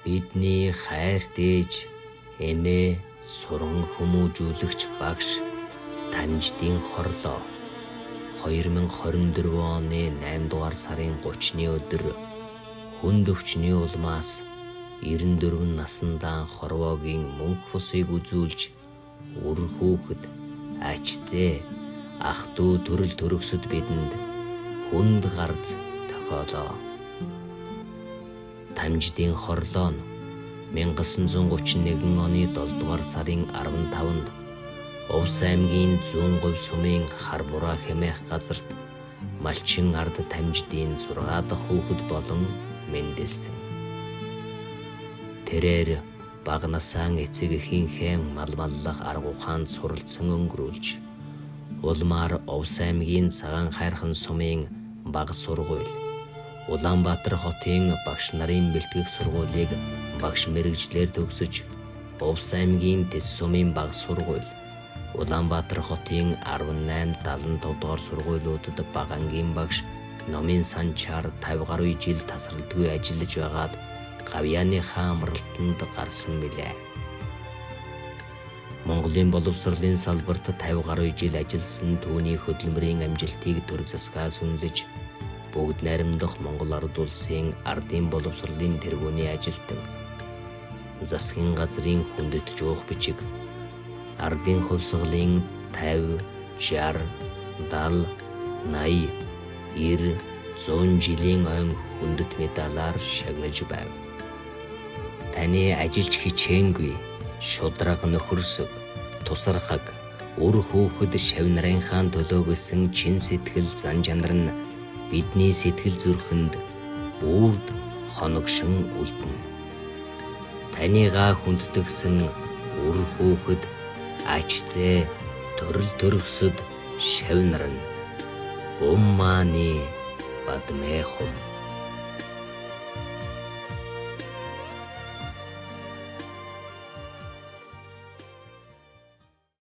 Бидний хайрт ээж, эмээ, суран хүмүүжүүлэгч багш Тамжидын хорлоо 2024 оны 8 дугаар сарын 30-ны өдөр хүнд өвчний улмаас 94 наснда хорвоогийн мөнх бусыг үзүүлж үр хүүхэд ачзээ ах дүү төрөл төрөсөд бидэнд хүнд гарц тохиолоо. Тамжидын хорлоо нь 1931 оны 7 дугаар сарын 15-нд Увс аймгийн Зүүн говь сумын Харбураа хэмээх газарт Малчин ард Тамжидын 6 дахь хүүхэд болон мэндэлсэн. Тэрээр бага насаан эцэг эхийнхээ мал маллах арга ухаанд суралцсан өнгөрүүлж улмаар Увс аймгийн Цагаан хайрхан сумын бага сургууль, Улаанбаатар хотын багш нарын бэлтгэх сургуулийг багш мэргэжлэр төгсөж, Увс аймгийн Тэс сумын бага сургууль, Улаанбаатар хотын 18-75 дугаар сургуулиудад бага ангийн багш номын санчаар 50 гаруй жил тасралтгүй ажиллаж байгаад Гавьяаныхаа амралтанд гарсан билээ. Монголын боловсролын салбарт 50 гаруй жил ажилласан түүний хөдөлмөрийн амжилтыг төр засгаас үнэлж, бүгд найрамдах Монгол ард улсын ардын боловсролын тэргүүний ажилтан, засгийн газрын хүндэт жуух бичиг, ардын хувьсгалын 50, 60, 70, 80, 90, 100 жилийн ойн хүндэт медалаар шагнаж байв. Таны ажиллаж хичээнгүй, шудраг нөхөрсөг, тусархаг, үр хүүхэд шавнарынхаа төлөө гэсэн чин сэтгэл зан чанар нь бидний сэтгэл зүрхэнд үрд хоногшин үлдэнэ. Таныгаа хүнддэгсэн үр хүүхэд ачзээ төрөл төрөсөд шавнарна. Уммааны бадмэхум.